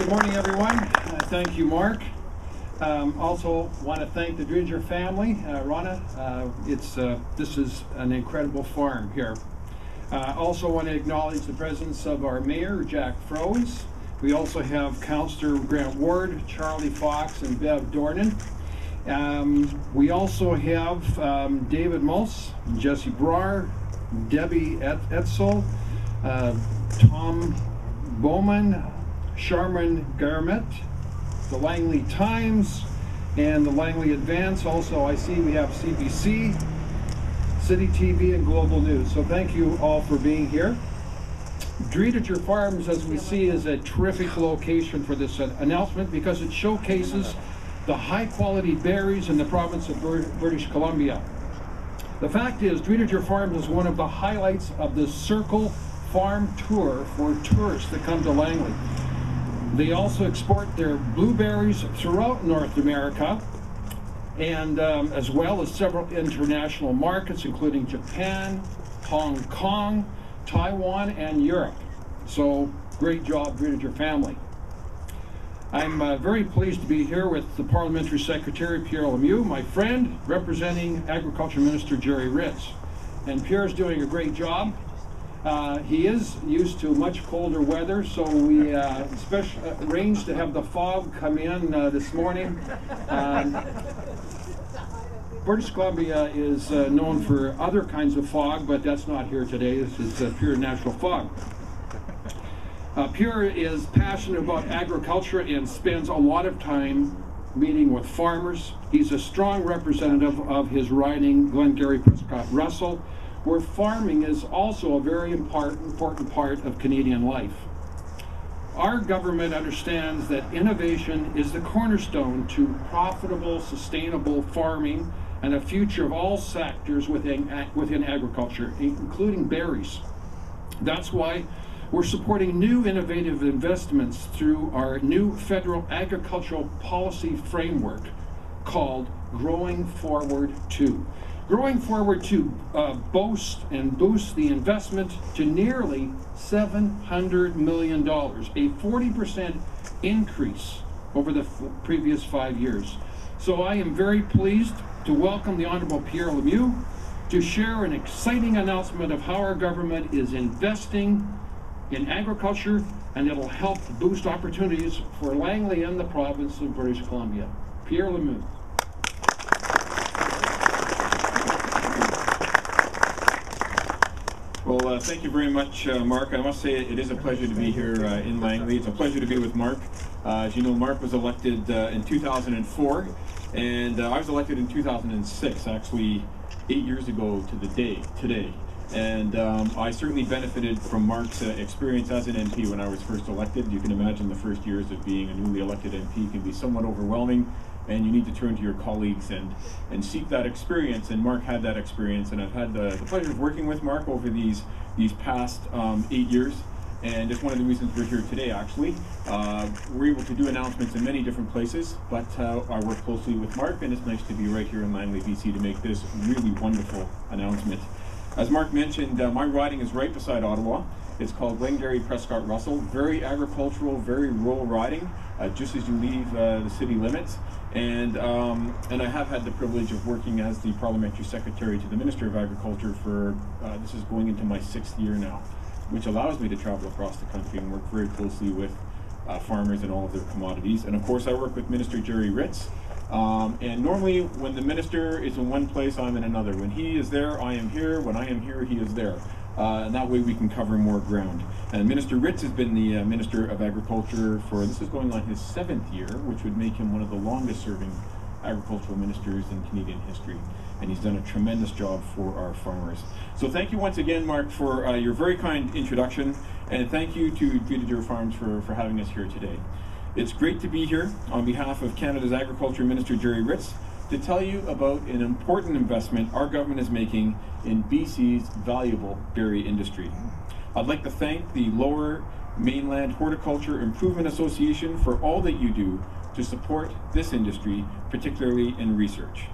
Good morning, everyone. Thank you, Mark. Also want to thank the Driediger family. Rana, this is an incredible farm here. Also want to acknowledge the presence of our Mayor, Jack Froese. We also have Councillor Grant Ward, Charlie Fox, and Bev Dornan. We also have David Mulse, Jesse Brar, Debbie Etzel, Tom Bowman, Sharman Garment, the Langley Times, and the Langley Advance. Also, I see we have CBC, City TV, and Global News. So thank you all for being here. Driediger Farms, as we see, is a terrific location for this announcement because it showcases the high-quality berries in the province of British Columbia. The fact is, Driediger Farms is one of the highlights of the Circle Farm Tour for tourists that come to Langley. They also export their blueberries throughout North America, and as well as several international markets, including Japan, Hong Kong, Taiwan, and Europe. So, great job, Driediger family. I'm very pleased to be here with the Parliamentary Secretary Pierre Lemieux, my friend, representing Agriculture Minister Gerry Ritz. And Pierre's doing a great job. He is used to much colder weather, so we arranged to have the fog come in this morning. British Columbia is known for other kinds of fog, but that's not here today. This is pure natural fog. Pierre is passionate about agriculture and spends a lot of time meeting with farmers. He's a strong representative of his riding, Glengarry-Prescott-Russell, where farming is also a very important part of Canadian life. Our government understands that innovation is the cornerstone to profitable, sustainable farming and a future of all sectors within agriculture, including berries. That's why we're supporting new innovative investments through our new federal agricultural policy framework called Growing Forward 2. Growing Forward 2 boasts the investment to nearly $700 million, a 40% increase over the previous 5 years. So I am very pleased to welcome the Honourable Pierre Lemieux to share an exciting announcement of how our government is investing in agriculture, and it'll help boost opportunities for Langley and the province of British Columbia. Pierre Lemieux. Well, thank you very much, Mark. I must say it is a pleasure to be here in Langley. It's a pleasure to be with Mark. As you know, Mark was elected in 2004, and I was elected in 2006, actually 8 years ago to the day today. And I certainly benefited from Mark's experience as an MP when I was first elected. You can imagine the first years of being a newly elected MP can be somewhat overwhelming, and you need to turn to your colleagues and seek that experience. And Mark had that experience, and I've had the pleasure of working with Mark over these past 8 years. And it's one of the reasons we're here today, actually. We're able to do announcements in many different places, but I work closely with Mark, and it's nice to be right here in Langley, BC, to make this really wonderful announcement. As Mark mentioned, my riding is right beside Ottawa. It's called Glengarry-Prescott-Russell. Very agricultural, very rural riding, just as you leave the city limits. And I have had the privilege of working as the Parliamentary Secretary to the Minister of Agriculture for, this is going into my 6th year now, which allows me to travel across the country and work very closely with farmers and all of their commodities. And of course, I work with Minister Gerry Ritz. And normally when the minister is in one place, I'm in another. When he is there, I am here. When I am here, he is there. And that way we can cover more ground. And Minister Ritz has been the Minister of Agriculture for, this is going on his 7th year, which would make him one of the longest serving agricultural ministers in Canadian history. And he's done a tremendous job for our farmers. So thank you once again, Mark, for your very kind introduction. And thank you to Driediger Farms for having us here today. It's great to be here on behalf of Canada's Agriculture Minister Gerry Ritz to tell you about an important investment our government is making in BC's valuable berry industry. I'd like to thank the Lower Mainland Horticulture Improvement Association for all that you do to support this industry, particularly in research.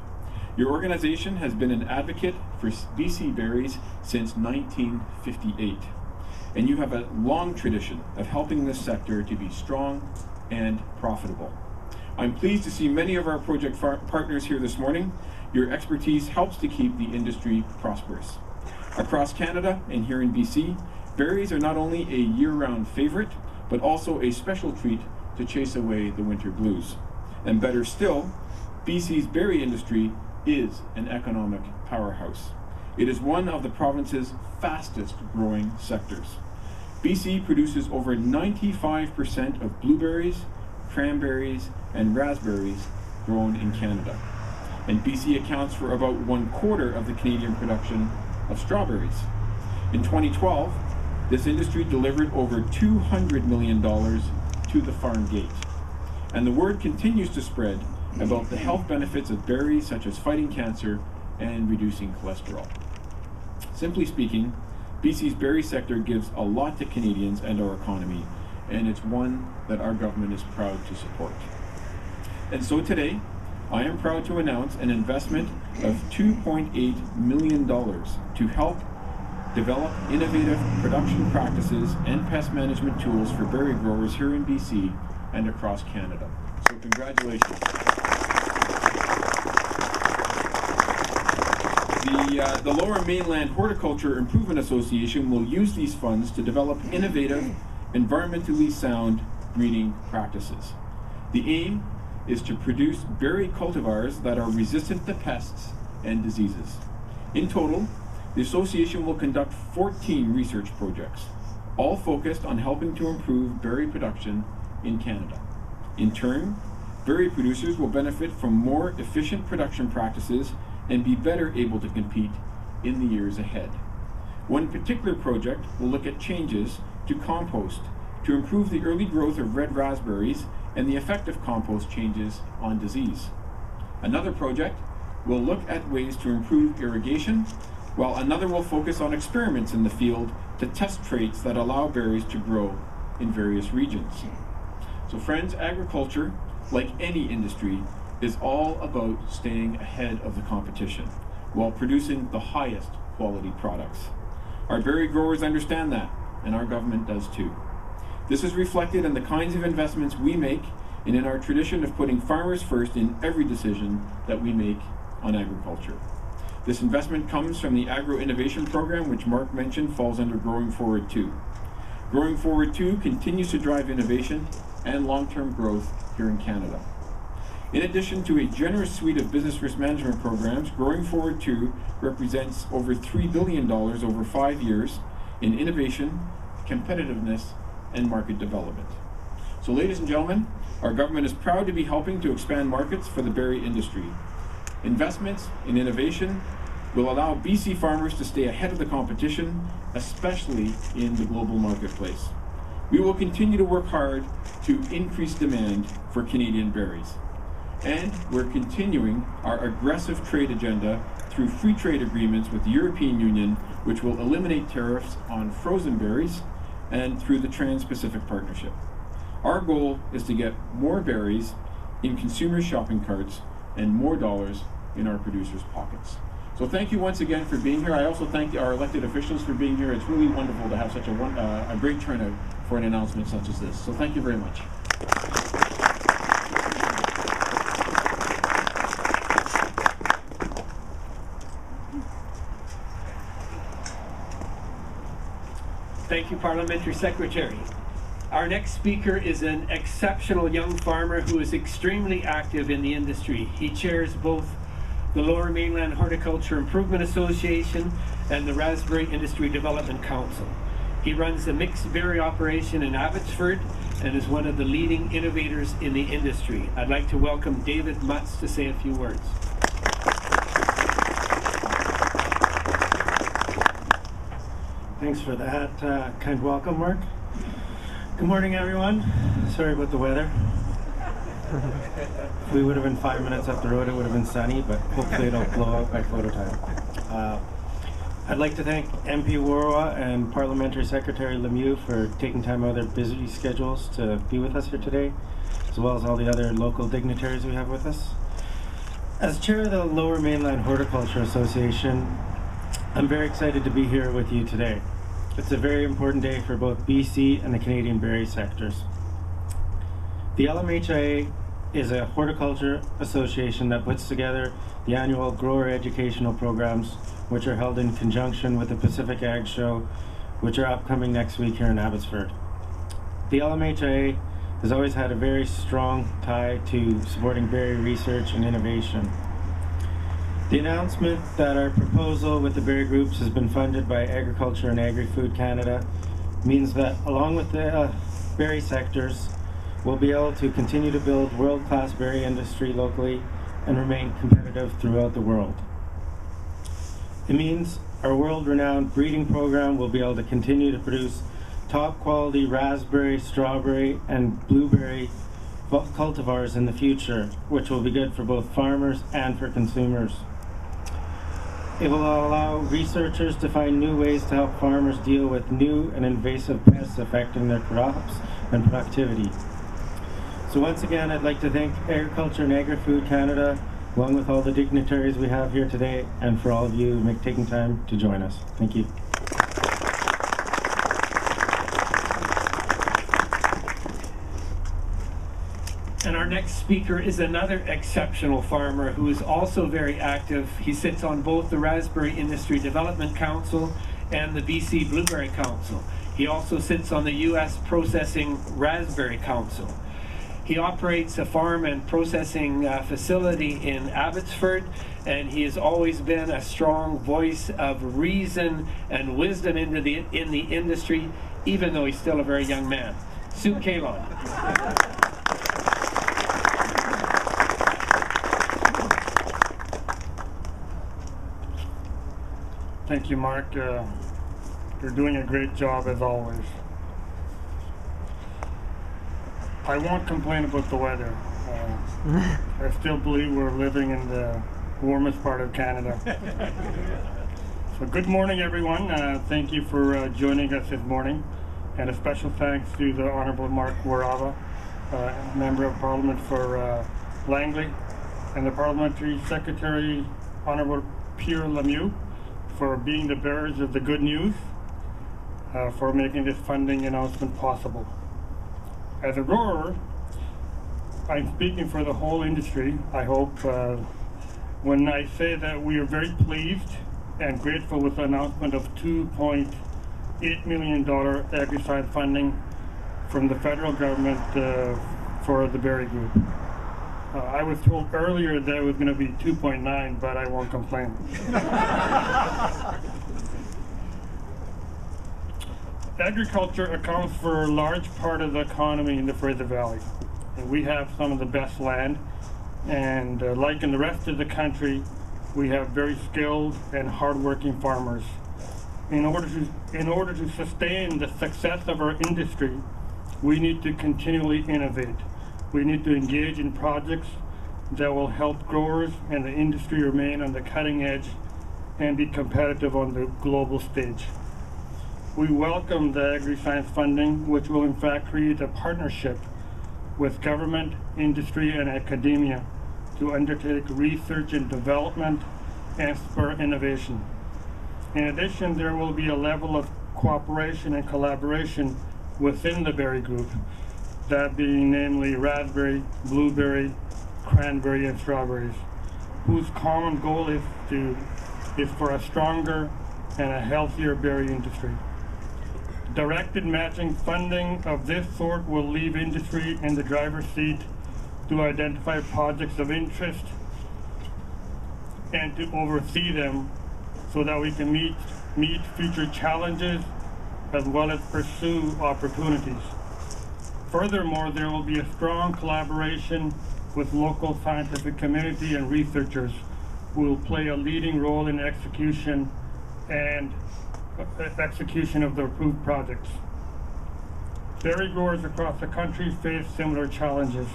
Your organization has been an advocate for BC berries since 1958, and you have a long tradition of helping this sector to be strong, and profitable. I'm pleased to see many of our project partners here this morning. Your expertise helps to keep the industry prosperous. Across Canada and here in BC, berries are not only a year-round favorite, but also a special treat to chase away the winter blues. And better still, BC's berry industry is an economic powerhouse. It is one of the province's fastest growing sectors. BC produces over 95% of blueberries, cranberries, and raspberries grown in Canada. And BC accounts for about 1/4 of the Canadian production of strawberries. In 2012, this industry delivered over $200 million to the farm gate. And the word continues to spread about the health benefits of berries, such as fighting cancer and reducing cholesterol. Simply speaking, BC's berry sector gives a lot to Canadians and our economy, and it's one that our government is proud to support. And so today, I am proud to announce an investment of $2.8 million to help develop innovative production practices and pest management tools for berry growers here in BC and across Canada. So congratulations. The Lower Mainland Horticulture Improvement Association will use these funds to develop innovative, environmentally sound breeding practices. The aim is to produce berry cultivars that are resistant to pests and diseases. In total, the association will conduct 14 research projects, all focused on helping to improve berry production in Canada. In turn, berry producers will benefit from more efficient production practices and be better able to compete in the years ahead. One particular project will look at changes to compost to improve the early growth of red raspberries and the effect of compost changes on disease. Another project will look at ways to improve irrigation, while another will focus on experiments in the field to test traits that allow berries to grow in various regions. So friends, agriculture, like any industry, is all about staying ahead of the competition while producing the highest quality products. Our berry growers understand that, and our government does too. This is reflected in the kinds of investments we make and in our tradition of putting farmers first in every decision that we make on agriculture. This investment comes from the AgriInnovation Program, which Mark mentioned falls under Growing Forward 2. Growing Forward 2 continues to drive innovation and long-term growth here in Canada. In addition to a generous suite of business risk management programs, Growing Forward 2 represents over $3 billion over 5 years in innovation, competitiveness, and market development. So ladies and gentlemen, our government is proud to be helping to expand markets for the berry industry. Investments in innovation will allow BC farmers to stay ahead of the competition, especially in the global marketplace. We will continue to work hard to increase demand for Canadian berries. And we're continuing our aggressive trade agenda through free trade agreements with the European Union, which will eliminate tariffs on frozen berries, and through the Trans-Pacific Partnership. Our goal is to get more berries in consumers' shopping carts and more dollars in our producers' pockets. So thank you once again for being here. I also thank our elected officials for being here. It's really wonderful to have such a great turnout for an announcement such as this. So thank you very much. Thank you, Parliamentary Secretary. Our next speaker is an exceptional young farmer who is extremely active in the industry. He chairs both the Lower Mainland Horticulture Improvement Association and the Raspberry Industry Development Council. He runs a mixed berry operation in Abbotsford and is one of the leading innovators in the industry. I'd like to welcome David Mutz to say a few words. Thanks for that kind welcome, Mark. Good morning, everyone. Sorry about the weather. If we would have been 5 minutes up the road, it would have been sunny, but hopefully it'll blow out by photo time. I'd like to thank MP Warawa and Parliamentary Secretary Lemieux for taking time out of their busy schedules to be with us here today, as well as all the other local dignitaries we have with us. As chair of the Lower Mainland Horticulture Association, I'm very excited to be here with you today. It's a very important day for both BC and the Canadian berry sectors. The LMHIA is a horticulture association that puts together the annual grower educational programs, which are held in conjunction with the Pacific Ag Show, which are upcoming next week here in Abbotsford. The LMHIA has always had a very strong tie to supporting berry research and innovation. The announcement that our proposal with the berry groups has been funded by Agriculture and Agri-Food Canada means that, along with the berry sectors, we'll be able to continue to build world-class berry industry locally and remain competitive throughout the world. It means our world-renowned breeding program will be able to continue to produce top-quality raspberry, strawberry, and blueberry cultivars in the future, which will be good for both farmers and for consumers. It will allow researchers to find new ways to help farmers deal with new and invasive pests affecting their crops and productivity. So once again, I'd like to thank Agriculture and Agri-Food Canada, along with all the dignitaries we have here today, and for all of you taking time to join us. Thank you. And our next speaker is another exceptional farmer who is also very active. He sits on both the Raspberry Industry Development Council and the BC Blueberry Council. He also sits on the U.S. Processing Raspberry Council. He operates a farm and processing facility in Abbotsford, and he has always been a strong voice of reason and wisdom in the industry, even though he's still a very young man. Sue Kalon. Thank you, Mark. You're doing a great job as always. I won't complain about the weather. I still believe we're living in the warmest part of Canada. So good morning, everyone. Thank you for joining us this morning. And a special thanks to the Honourable Mark Warawa, Member of Parliament for Langley, and the Parliamentary Secretary, Honourable Pierre Lemieux, for being the bearers of the good news, for making this funding announcement possible. As a grower, I'm speaking for the whole industry, I hope, when I say that we are very pleased and grateful with the announcement of $2.8 million agri-science funding from the federal government for the berry group. I was told earlier that it was going to be 2.9, but I won't complain. Agriculture accounts for a large part of the economy in the Fraser Valley. And we have some of the best land, and like in the rest of the country, we have very skilled and hardworking farmers. In order to sustain the success of our industry, we need to continually innovate. We need to engage in projects that will help growers and the industry remain on the cutting edge and be competitive on the global stage. We welcome the agri-science funding, which will in fact create a partnership with government, industry, and academia to undertake research and development and spur innovation. In addition, there will be a level of cooperation and collaboration within the berry group, that being namely raspberry, blueberry, cranberry, and strawberries, whose common goal is for a stronger and a healthier berry industry. Directed matching funding of this sort will leave industry in the driver's seat to identify projects of interest and to oversee them so that we can meet future challenges as well as pursue opportunities. Furthermore, there will be a strong collaboration with local scientific community and researchers who will play a leading role in execution of the approved projects. Berry growers across the country face similar challenges,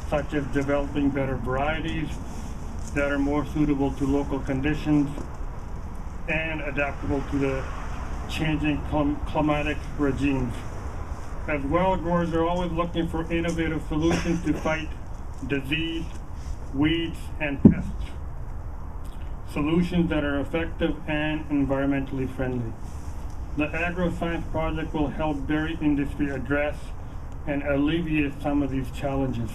such as developing better varieties that are more suitable to local conditions and adaptable to the changing climatic regimes. As well, growers are always looking for innovative solutions to fight disease, weeds, and pests. Solutions that are effective and environmentally friendly. The Agro-Science Project will help berry industry address and alleviate some of these challenges.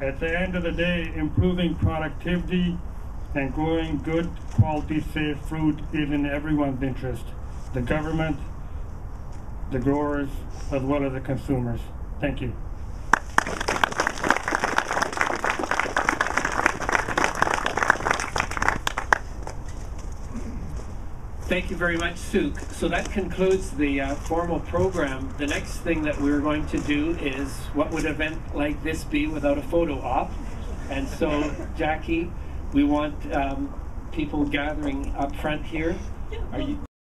At the end of the day, improving productivity and growing good quality safe fruit is in everyone's interest, the government, the growers, as well as the consumers. Thank you. Thank you very much, Suk. So that concludes the formal program. The next thing that we're going to do is, what would an event like this be without a photo op? And so, Jackie, we want people gathering up front here. Are you?